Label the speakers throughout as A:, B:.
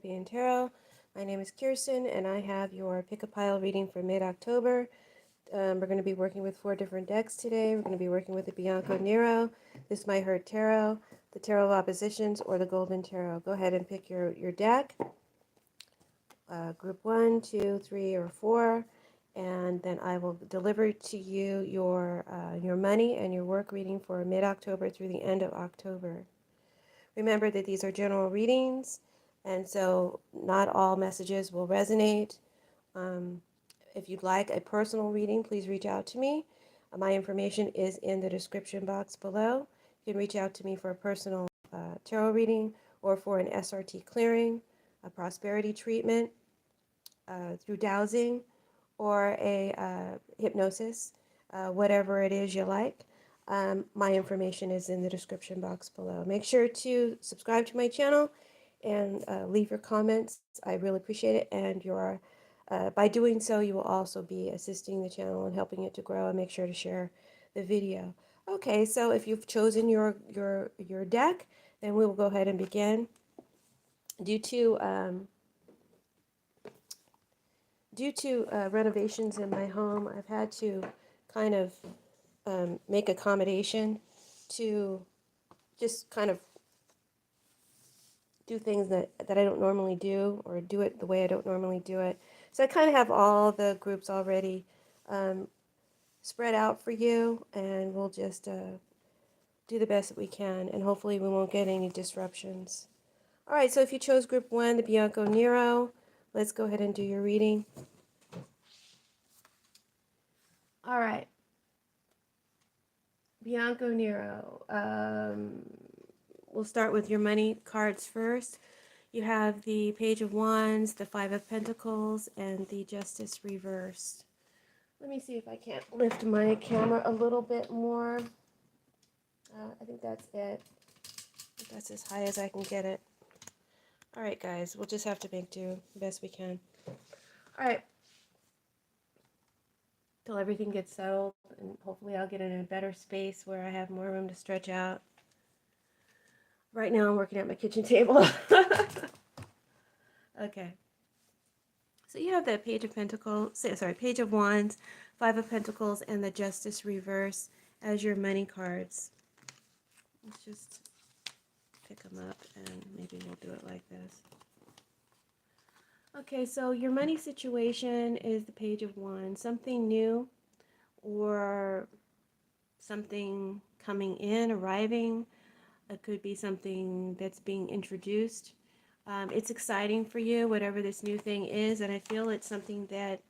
A: Hypnotherapy and Tarot. My name is Kirsten, and I have your Pick a Pile reading for mid-October. We're going to be working with 4 different decks today. We're going to be working with the Bianco Nero, This Might Hurt Tarot, the Tarot of Oppositions, or the Golden Tarot. Go ahead and pick your deck, group 1, 2, 3, or 4, and then I will deliver to you your money and your work reading for mid-October through the end of October. Remember that these are general readings, and so not all messages will resonate. Um, if you'd like a personal reading, please reach out to me. My information is in the description box below. You can reach out to me for a personal tarot reading or for an SRT clearing, a prosperity treatment through dowsing, or a hypnosis, whatever it is you like. My information is in the description box below. Make sure to subscribe to my channel and leave your comments. I really appreciate it. And by doing so, you will also be assisting the channel and helping it to grow. And make sure to share the video. Okay, so if you've chosen your deck, then we will go ahead and begin. Due to renovations in my home, I've had to kind of make accommodation to just kind of do things that I don't normally do, or do it the way I don't normally do it. So I kind of have all the groups already spread out for you, and we'll just do the best that we can, and hopefully we won't get any disruptions. All right, so if you chose group 1, the Bianco Nero, let's go ahead and do your reading. All right. Bianco Nero. We'll start with your money cards first. You have the Page of Wands, the Five of Pentacles, and the Justice reversed. Let me see if I can't lift my camera a little bit more. I think that's it. That's as high as I can get it. All right, guys, we'll just have to make do the best we can. All right. Till everything gets settled, and hopefully I'll get in a better space where I have more room to stretch out. Right now I'm working at my kitchen table. Okay. So you have the Page of Pentacles, Page of Wands, Five of Pentacles, and the Justice reverse as your money cards. Let's just pick them up, and maybe we'll do it like this. Okay, so your money situation is the Page of Wands. Something new or something coming in, arriving. It could be something that's being introduced. It's exciting for you, whatever this new thing is, and I feel it's something that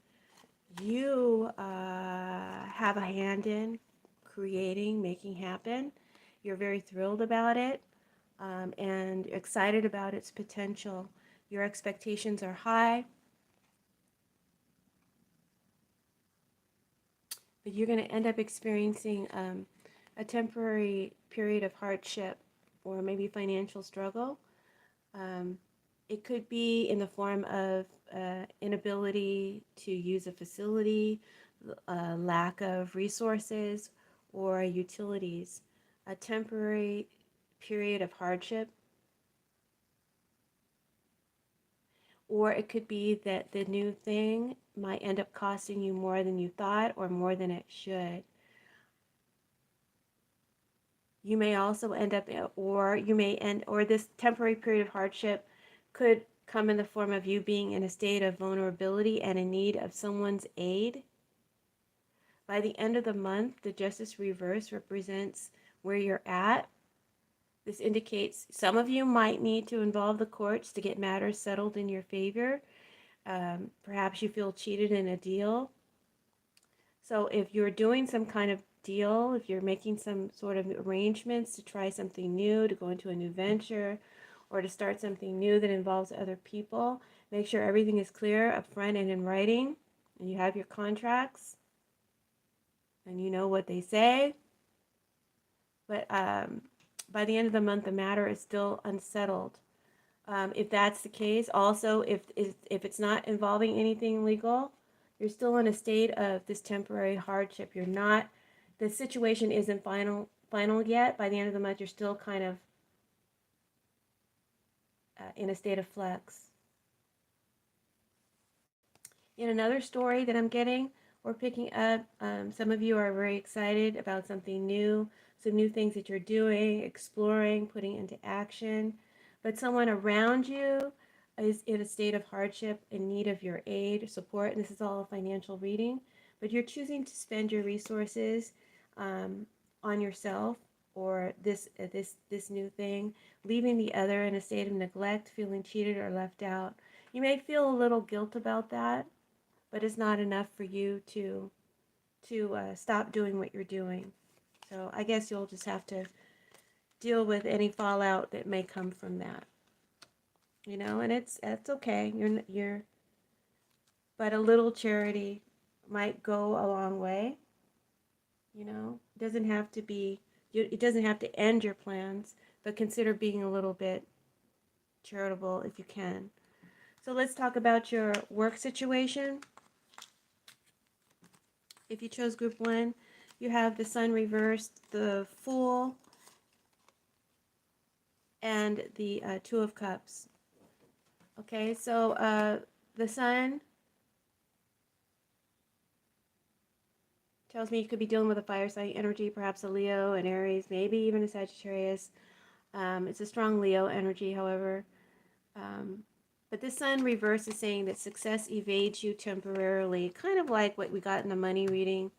A: you have a hand in creating, making happen. You're very thrilled about it and excited about its potential. Your expectations are high, but you're going to end up experiencing a temporary period of hardship or maybe financial struggle. It could be in the form of inability to use a facility, lack of resources or utilities, a temporary period of hardship. Or it could be that the new thing might end up costing you more than you thought or more than it should. You may also end up, or this temporary period of hardship could come in the form of you being in a state of vulnerability and in need of someone's aid. By the end of the month, the Justice reverse represents where you're at. This indicates some of you might need to involve the courts to get matters settled in your favor. Perhaps you feel cheated in a deal. So if you're doing some kind of deal, if you're making some sort of arrangements to try something new, to go into a new venture, or to start something new that involves other people, make sure everything is clear up front and in writing, and you have your contracts, and you know what they say. But by the end of the month, the matter is still unsettled. If that's the case, also, if it's not involving anything legal, you're still in a state of this temporary hardship. You're not, the situation isn't final yet. By the end of the month, you're still kind of in a state of flux. In another story that I'm getting or picking up, some of you are very excited about something new, some new things that you're doing, exploring, putting into action. But someone around you is in a state of hardship, in need of your aid, support, and this is all a financial reading. But you're choosing to spend your resources on yourself or this new thing, leaving the other in a state of neglect, feeling cheated or left out. You may feel a little guilt about that, but it's not enough for you to stop doing what you're doing. So I guess you'll just have to deal with any fallout that may come from that. And it's okay. But a little charity might go a long way. It doesn't have to be. It doesn't have to end your plans, but consider being a little bit charitable if you can. So let's talk about your work situation. If you chose group 1, you have the Sun reversed, the Fool, and the Two of Cups. Okay, so the Sun tells me you could be dealing with a fire sign energy, perhaps a Leo, an Aries, maybe even a Sagittarius. It's a strong Leo energy, however. But the Sun reverse is saying that success evades you temporarily, kind of like what we got in the money reading.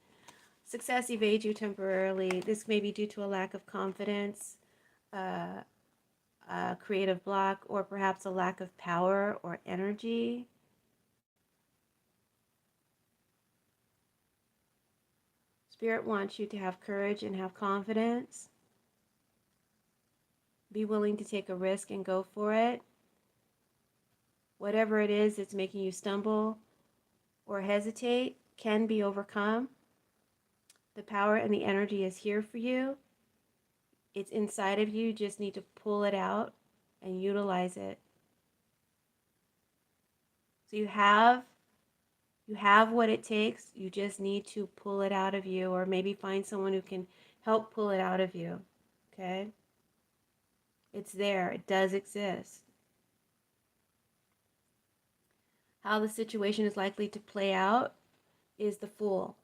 A: Success evades you temporarily. This may be due to a lack of confidence, a creative block, or perhaps a lack of power or energy. Spirit wants you to have courage and have confidence. Be willing to take a risk and go for it. Whatever it is that's making you stumble or hesitate can be overcome. The power and the energy is here for you. It's inside of you. You just need to pull it out and utilize it. So you have what it takes. You just need to pull it out of you, or maybe find someone who can help pull it out of you. Okay? It's there. It does exist. How the situation is likely to play out is the Fool.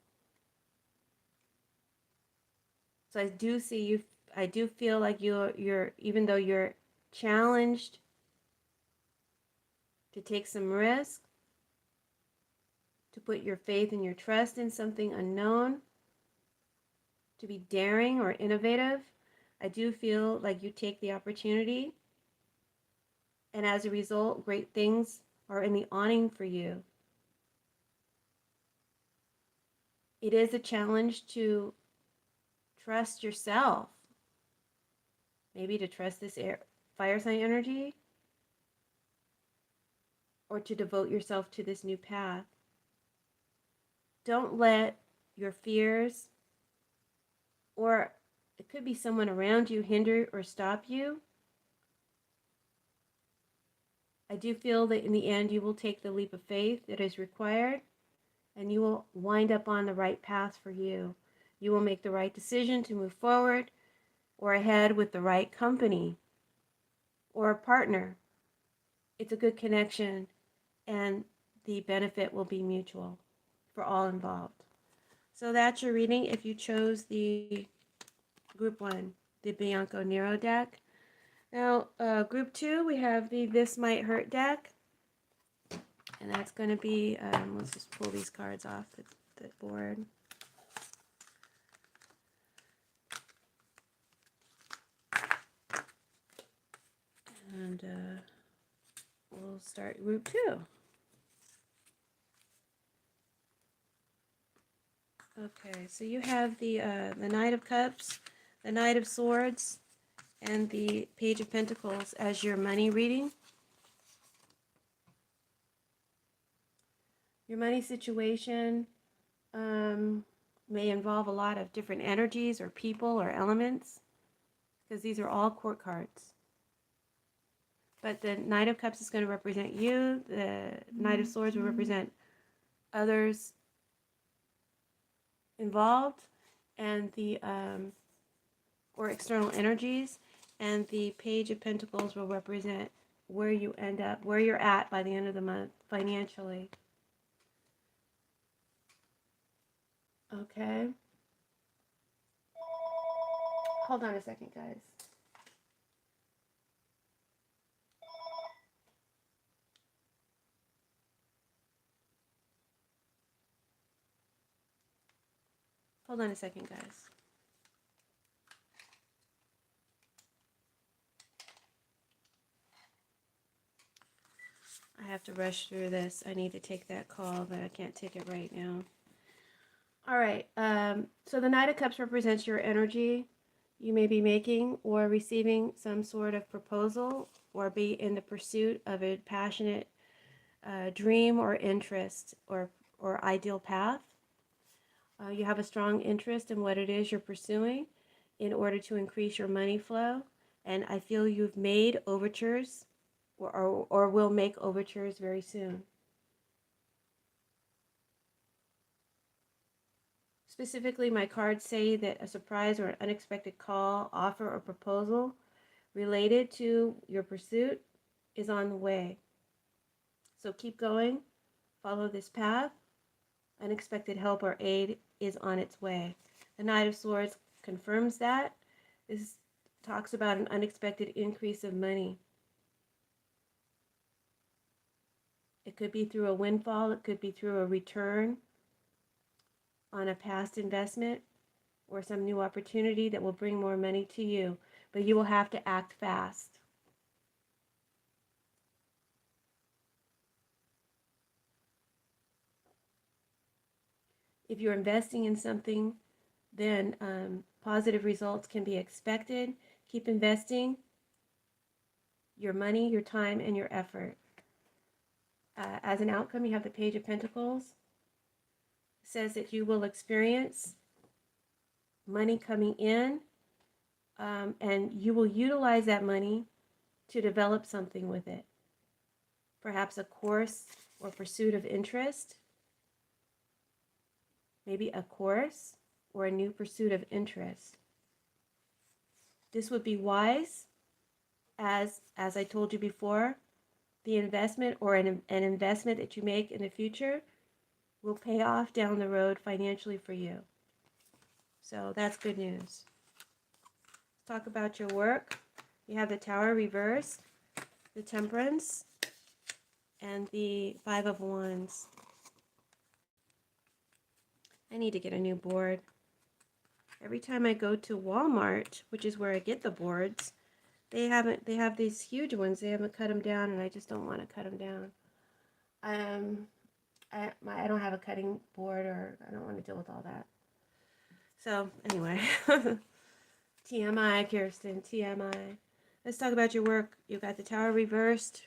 A: So I do see you. I do feel like you're even though you're challenged to take some risk, to put your faith and your trust in something unknown, to be daring or innovative, I do feel like you take the opportunity, and as a result, great things are in the awning for you. It is a challenge to trust yourself, maybe to trust this fire sign energy, or to devote yourself to this new path. Don't let your fears, or it could be someone around you, hinder or stop you. I do feel that in the end you will take the leap of faith that is required, and you will wind up on the right path for you. You will make the right decision to move forward or ahead with the right company or a partner. It's a good connection, and the benefit will be mutual for all involved. So that's your reading if you chose the group 1, the Bianco Nero deck. Now, group 2, we have the This Might Hurt deck. And that's going to be, let's just pull these cards off the board. And we'll start group 2. Okay, so you have the Knight of Cups, the Knight of Swords, and the Page of Pentacles as your money reading. Your money situation may involve a lot of different energies or people or elements, because these are all court cards. But the Knight of Cups is going to represent you. The Knight of Swords will represent others involved, and the or external energies. And the Page of Pentacles will represent where you end up, where you're at by the end of the month financially. Okay. Hold on a second, guys. Hold on a second, guys. I have to rush through this. I need to take that call, but I can't take it right now. All right. So the Knight of Cups represents your energy. You may be making or receiving some sort of proposal or be in the pursuit of a passionate dream or interest or ideal path. You have a strong interest in what it is you're pursuing in order to increase your money flow. And I feel you've made overtures or will make overtures very soon. Specifically, my cards say that a surprise or an unexpected call, offer, or proposal related to your pursuit is on the way. So keep going, follow this path. Unexpected help or aid is on its way. The Knight of Swords confirms that. This talks about an unexpected increase of money. It could be through a windfall, it could be through a return on a past investment or some new opportunity that will bring more money to you, but you will have to act fast. If you're investing in something, then positive results can be expected. Keep investing your money, your time, and your effort. As an outcome, you have the Page of Pentacles. It says that you will experience money coming in, and you will utilize that money to develop something with it. Perhaps a course or pursuit of interest. Maybe a course or a new pursuit of interest. This would be wise, as I told you before, the investment or an investment that you make in the future will pay off down the road financially for you. So that's good news. Let's talk about your work. You have the Tower reversed, the Temperance, and the Five of Wands. I need to get a new board. Every time I go to Walmart, which is where I get the boards, they have these huge ones. They haven't cut them down, and I just don't want to cut them down. I don't have a cutting board, or I don't want to deal with all that. So anyway, TMI, Kirsten, TMI. Let's talk about your work. You got the Tower reversed,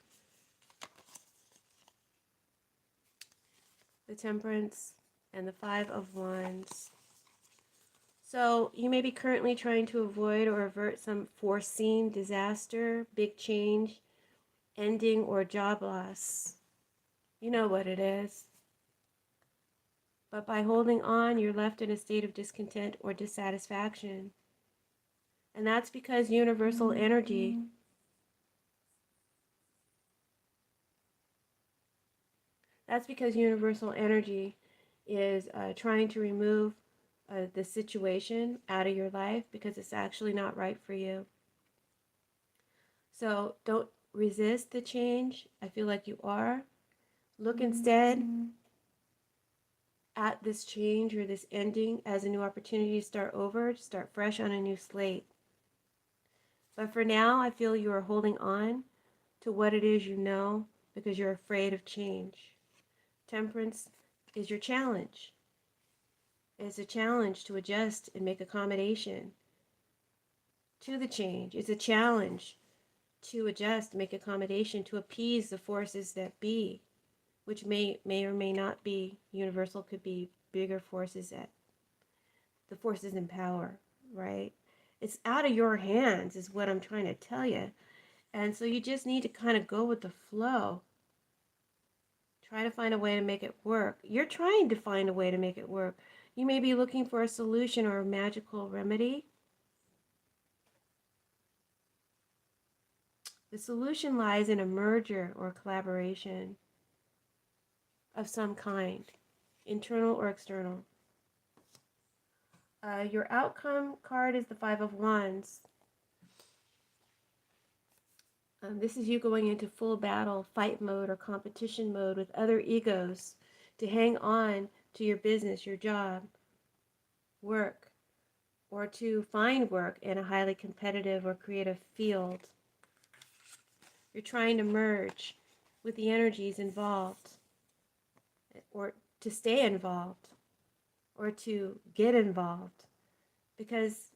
A: the Temperance, and the Five of Wands. So you may be currently trying to avoid or avert some foreseen disaster, big change, ending, or job loss. You know what it is. But by holding on, you're left in a state of discontent or dissatisfaction. And that's because universal energy is trying to remove the situation out of your life because it's actually not right for you. So don't resist the change. I feel like you are. Look instead at this change or this ending as a new opportunity to start over, to start fresh on a new slate. But for now, I feel you are holding on to what it is you know because you're afraid of change. Temperance is your challenge. It's a challenge to adjust and make accommodation to the change. It's a challenge to adjust, make accommodation, to appease the forces that be, which may or may not be universal, could be bigger forces, that the forces in power, right? It's out of your hands is what I'm trying to tell you. And so you just need to kind of go with the flow. Try to find a way to make it work. You're trying to find a way to make it work. You may be looking for a solution or a magical remedy. The solution lies in a merger or collaboration of some kind, internal or external. Your outcome card is the Five of Wands. This is you going into full battle, fight mode, or competition mode with other egos to hang on to your business, your job, work, or to find work in a highly competitive or creative field. You're trying to merge with the energies involved, or to stay involved, or to get involved. Because,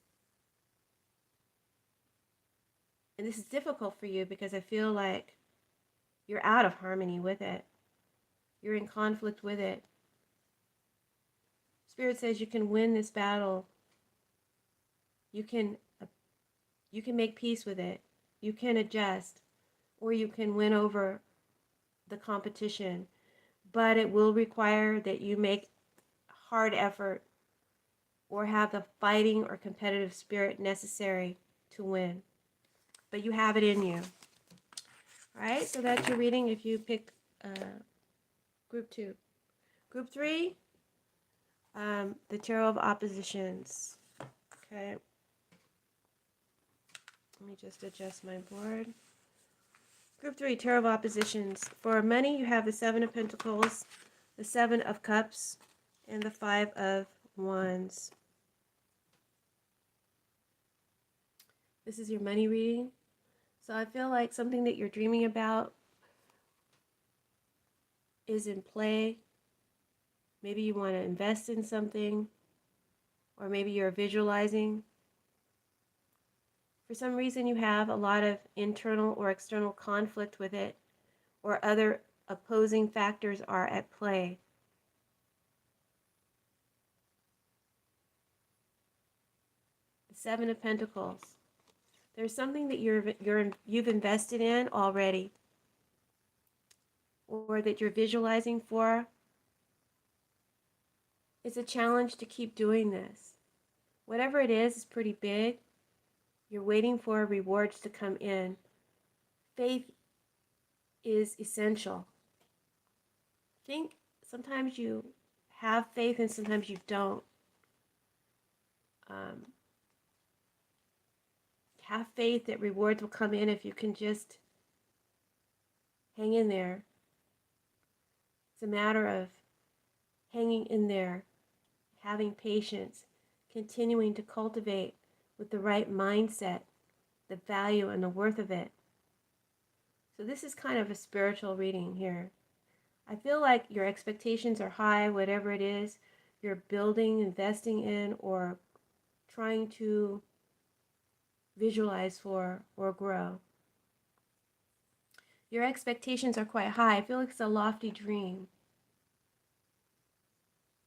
A: and this is difficult for you because I feel like you're out of harmony with it. You're in conflict with it. Spirit says you can win this battle. You can make peace with it. You can adjust, or you can win over the competition. But it will require that you make hard effort or have the fighting or competitive spirit necessary to win. But you have it in you. All right, so that's your reading if you pick group 2. Group 3, the Tarot of Oppositions. Okay. Let me just adjust my board. Group 3, Tarot of Oppositions. For money, you have the Seven of Pentacles, the Seven of Cups, and the Five of Wands. This is your money reading. So I feel like something that you're dreaming about is in play. Maybe you want to invest in something, or maybe you're visualizing. For some reason, you have a lot of internal or external conflict with it, or other opposing factors are at play. The Seven of Pentacles. There's something that you've invested in already, or that you're visualizing for. It's a challenge to keep doing this. Whatever it is pretty big. You're waiting for rewards to come in. Faith is essential. I think sometimes you have faith and sometimes you don't. Have faith that rewards will come in if you can just hang in there. It's a matter of hanging in there, having patience, continuing to cultivate with the right mindset, the value and the worth of it. So this is kind of a spiritual reading here. I feel like your expectations are high, whatever it is you're building, investing in, or trying to visualize for or grow. Your expectations are quite high. I feel like it's a lofty dream.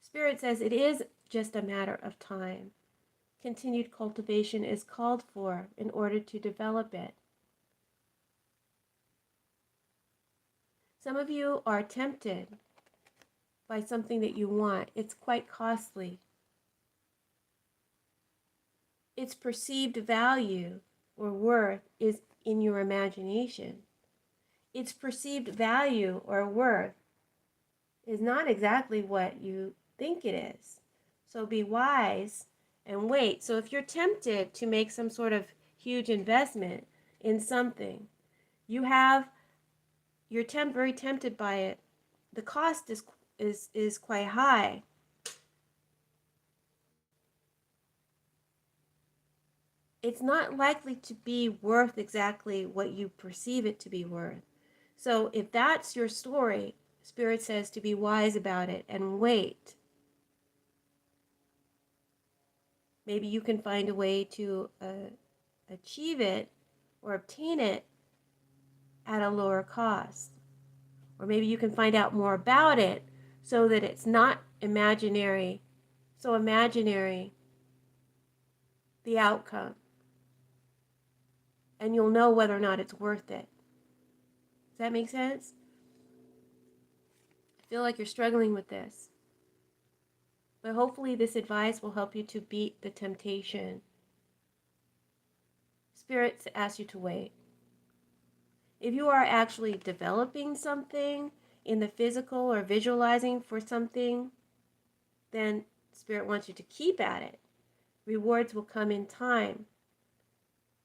A: Spirit says it is just a matter of time. Continued cultivation is called for in order to develop it. Some of you are tempted by something that you want. It's quite costly. Its perceived value or worth is in your imagination. Its perceived value or worth is not exactly what you think it is. So be wise and wait. So if you're tempted to make some sort of huge investment in something, you're very tempted by it. The cost is quite high. It's not likely to be worth exactly what you perceive it to be worth. So if that's your story, Spirit says to be wise about it and wait. Maybe you can find a way to achieve it or obtain it at a lower cost. Or maybe you can find out more about it so that it's not imaginary, so imaginary the outcome. And you'll know whether or not it's worth it. Does that make sense? I feel like you're struggling with this. But hopefully this advice will help you to beat the temptation. Spirits ask you to wait. If you are actually developing something in the physical or visualizing for something, then Spirit wants you to keep at it. Rewards will come in time.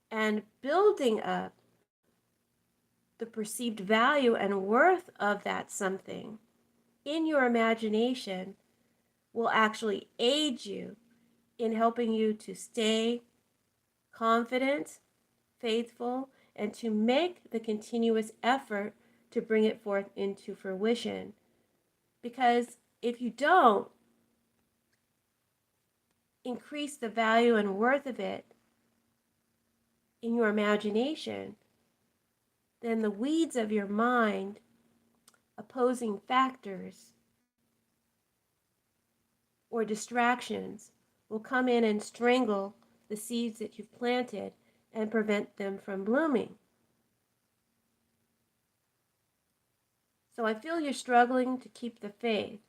A: And building up the perceived value and worth of that something in your imagination will actually aid you in helping you to stay confident, faithful, and to make the continuous effort to bring it forth into fruition. Because if you don't increase the value and worth of it in your imagination, then the weeds of your mind, opposing factors, or distractions will come in and strangle the seeds that you've planted and prevent them from blooming. So I feel you're struggling to keep the faith,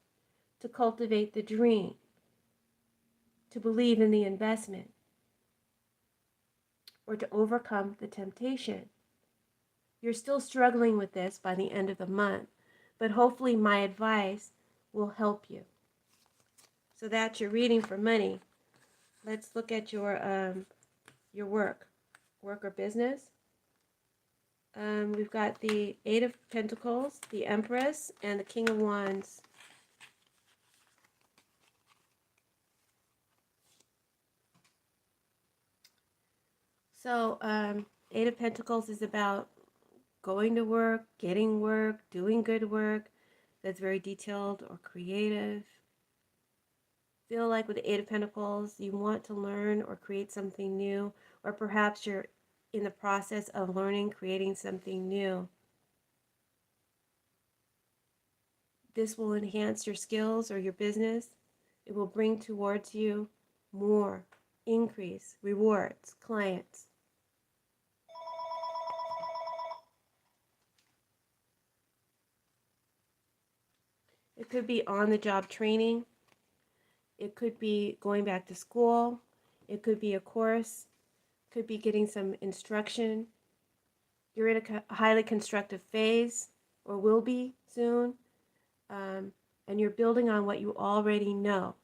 A: to cultivate the dream, to believe in the investment, or to overcome the temptation. You're still struggling with this by the end of the month, but hopefully my advice will help you. So that's your reading for money. Let's look at your work or business. We've got the Eight of Pentacles, the Empress, and the King of Wands. So Eight of Pentacles is about going to work, getting work, doing good work that's very detailed or creative. Feel like with the Eight of Pentacles, you want to learn or create something new, or perhaps you're in the process of learning, creating something new. This will enhance your skills or your business. It will bring towards you more increase, rewards, clients. It could be on-the-job training. It could be going back to school. It could be a course. It could be getting some instruction. You're in a highly constructive phase, or will be soon, and you're building on what you already know.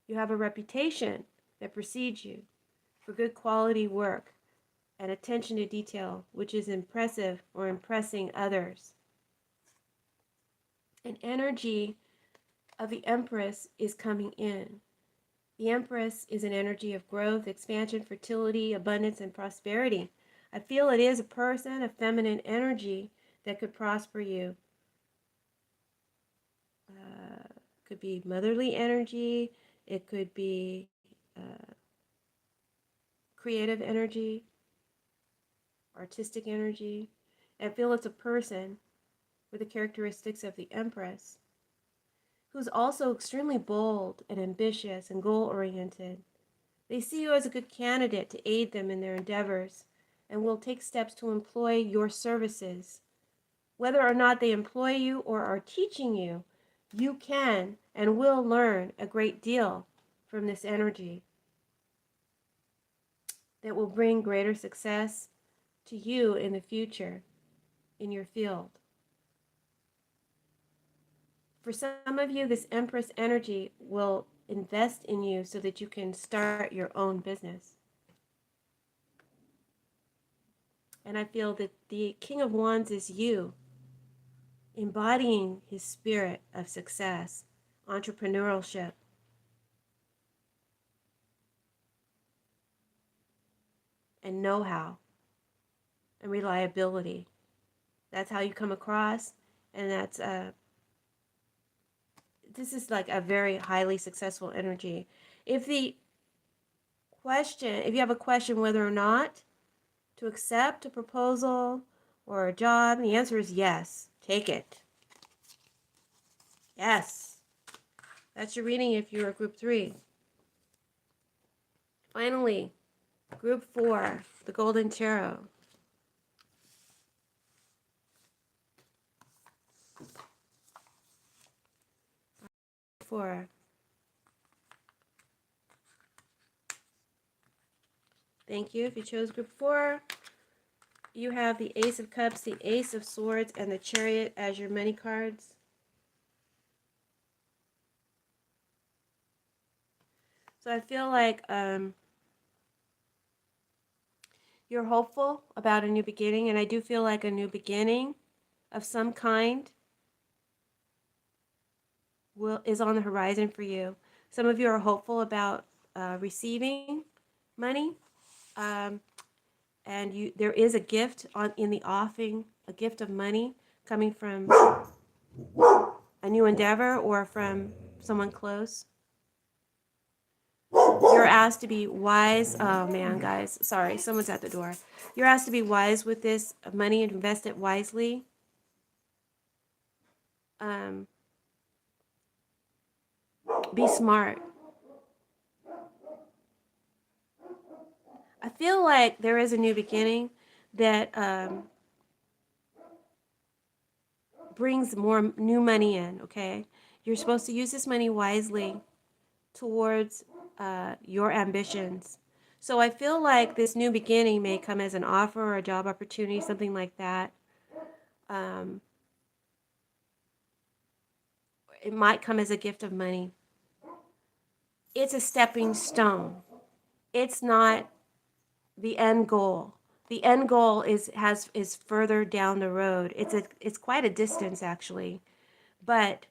A: You have a reputation that precedes you for good quality work and attention to detail, which is impressive or impressing others. An energy of the Empress is coming in. The Empress is an energy of growth, expansion, fertility, abundance, and prosperity. I feel it is a person, a feminine energy that could prosper you. Could be motherly energy. It could be creative energy, artistic energy. I feel it's a person with the characteristics of the Empress, who's also extremely bold and ambitious and goal-oriented. They see you as a good candidate to aid them in their endeavors and will take steps to employ your services. Whether or not they employ you or are teaching you, you can and will learn a great deal from this energy that will bring greater success to you in the future in your field. For some of you, this Empress energy will invest in you so that you can start your own business. And I feel that the King of Wands is you, embodying his spirit of success, entrepreneurship, and know-how, and reliability. That's how you come across, and that's this is like a very highly successful energy. If you have a question whether or not to accept a proposal or a job, the answer is yes. Take it. Yes. That's your reading if you're a group 3. Finally, group 4, the Golden Tarot. Four. Thank you. If you chose group 4, you have the Ace of Cups, the Ace of Swords, and the Chariot as your money cards. So I feel like you're hopeful about a new beginning, and I do feel like a new beginning of some kind is on the horizon for you. Some of you are hopeful about receiving money, um, and there is a gift in the offing, a gift of money coming from a new endeavor or from someone close. You're asked to be wise. Oh man, guys, sorry, someone's at the door. You're asked to be wise with this money and invest it wisely. Um, be smart. I feel like there is a new beginning that brings more new money in, okay? You're supposed to use this money wisely towards your ambitions. So I feel like this new beginning may come as an offer or a job opportunity, something like that. Um, it might come as a gift of money. It's a stepping stone. It's not the end goal. The end goal is further down the road. It's quite a distance actually, but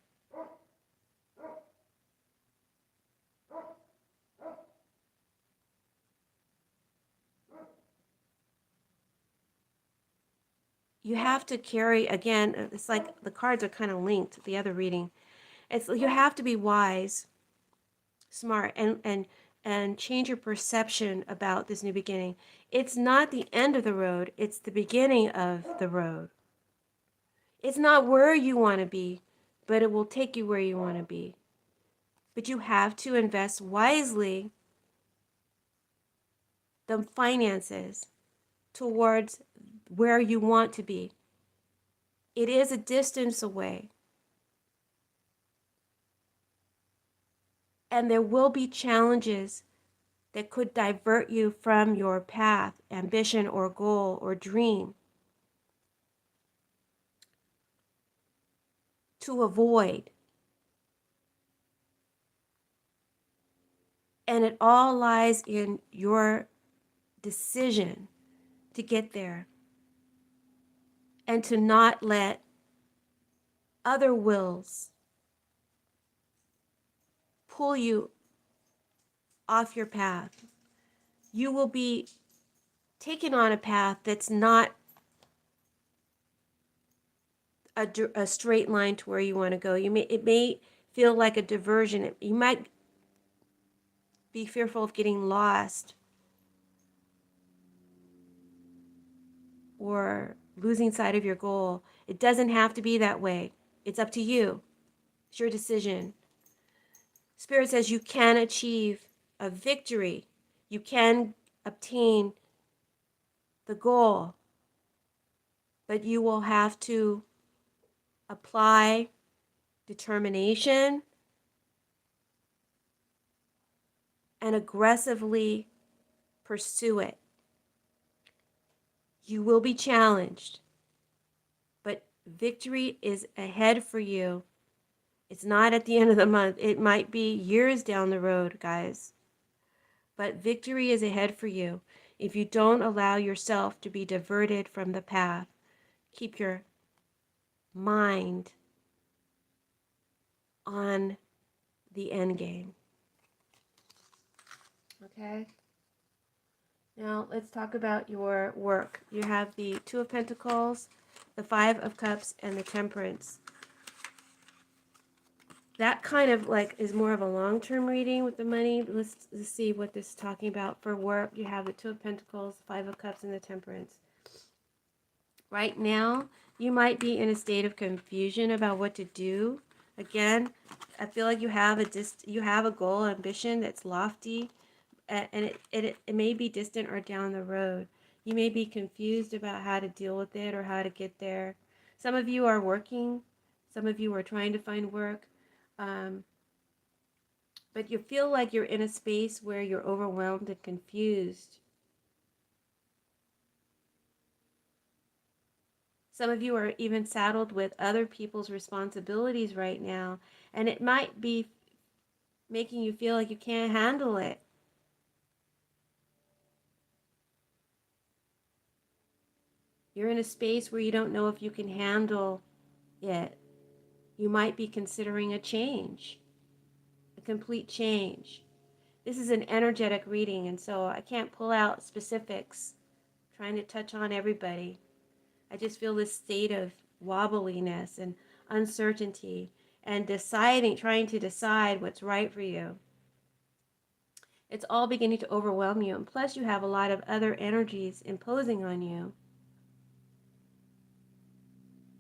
A: you have to carry again. It's like the cards are kind of linked. The other reading, it's you have to be wise, smart, and change your perception about this new beginning. It's not the end of the road. It's the beginning of the road. It's not where you want to be, but it will take you where you want to be. But you have to invest wisely the finances towards where you want to be. It is a distance away, and there will be challenges that could divert you from your path, ambition, or goal, or dream to avoid. And it all lies in your decision to get there and to not let other wills pull you off your path. You will be taken on a path that's not a straight line to where you want to go. It may feel like a diversion. You might be fearful of getting lost or losing sight of your goal. It doesn't have to be that way. It's up to you. It's your decision. Spirit says you can achieve a victory. You can obtain the goal, but you will have to apply determination and aggressively pursue it. You will be challenged, but victory is ahead for you. It's not at the end of the month. It might be years down the road, guys. But victory is ahead for you if you don't allow yourself to be diverted from the path. Keep your mind on the end game. Okay? Now let's talk about your work. You have the Two of Pentacles, the Five of Cups, and the Temperance. That kind of like is more of a long-term reading with the money. Let's see what this is talking about for work. You have the Two of Pentacles, Five of Cups, and the Temperance. Right now, you might be in a state of confusion about what to do. Again, I feel like you have a goal, ambition that's lofty, and it may be distant or down the road. You may be confused about how to deal with it or how to get there. Some of you are working. Some of you are trying to find work. But you feel like you're in a space where you're overwhelmed and confused. Some of you are even saddled with other people's responsibilities right now, and it might be making you feel like you can't handle it. You're in a space where you don't know if you can handle it. You might be considering a change, a complete change. This is an energetic reading, and so I can't pull out specifics, trying to touch on everybody. I just feel this state of wobbliness and uncertainty and trying to decide what's right for you. It's all beginning to overwhelm you, and plus you have a lot of other energies imposing on you.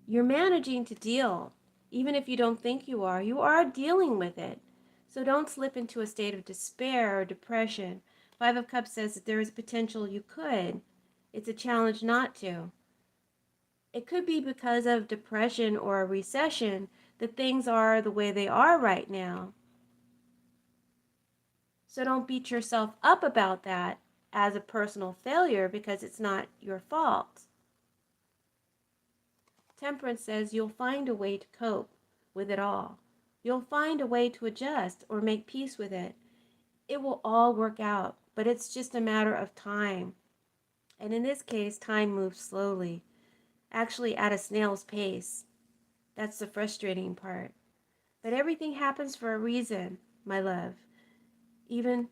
A: You're managing to deal, even if you don't think you are dealing with it. So don't slip into a state of despair or depression. Five of Cups says that there is potential you could. It's a challenge not to. It could be because of depression or a recession that things are the way they are right now. So don't beat yourself up about that as a personal failure because it's not your fault. Temperance says you'll find a way to cope with it all. You'll find a way to adjust or make peace with it. It will all work out, but it's just a matter of time. And in this case, time moves slowly, actually at a snail's pace. That's the frustrating part. But everything happens for a reason, my love, even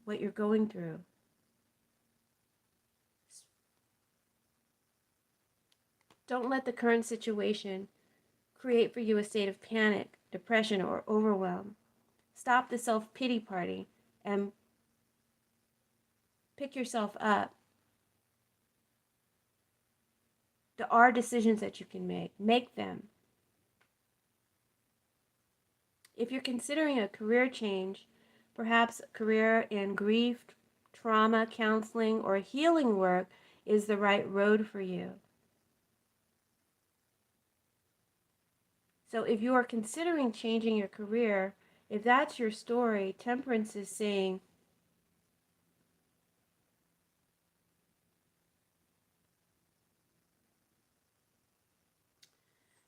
A: what you're going through. Don't let the current situation create for you a state of panic, depression, or overwhelm. Stop the self-pity party and pick yourself up. There are decisions that you can make. Make them. If you're considering a career change, perhaps a career in grief, trauma, counseling, or healing work is the right road for you. So if you are considering changing your career, if that's your story, Temperance is saying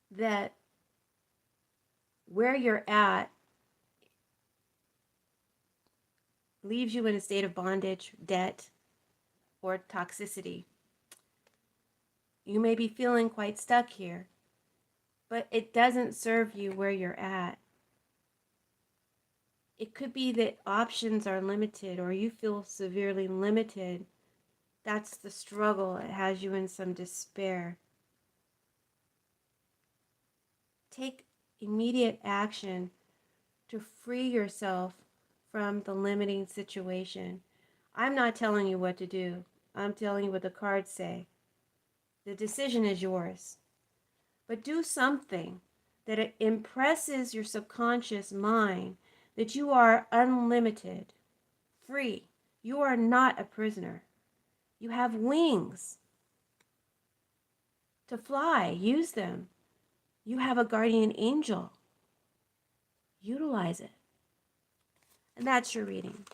A: that where you're at leaves you in a state of bondage, debt, or toxicity. You may be feeling quite stuck here, but it doesn't serve you where you're at. It could be that options are limited or you feel severely limited. That's the struggle. It has you in some despair. Take immediate action to free yourself from the limiting situation. I'm not telling you what to do. I'm telling you what the cards say. The decision is yours. But do something that it impresses your subconscious mind that you are unlimited, free. You are not a prisoner. You have wings to fly. Use them. You have a guardian angel. Utilize it. And that's your reading.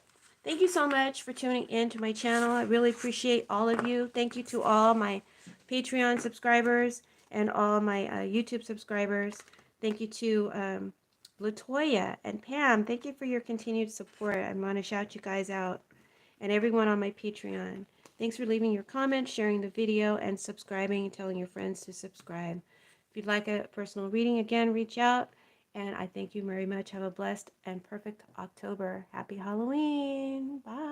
A: Thank you so much for tuning in to my channel. I really appreciate all of you. Thank you to all my Patreon subscribers and all my YouTube subscribers. Thank you to Latoya and Pam. Thank you for your continued support. I want to shout you guys out. And everyone on my Patreon. Thanks for leaving your comments, sharing the video, and subscribing and telling your friends to subscribe. If you'd like a personal reading, again, reach out. And I thank you very much. Have a blessed and perfect October. Happy Halloween. Bye.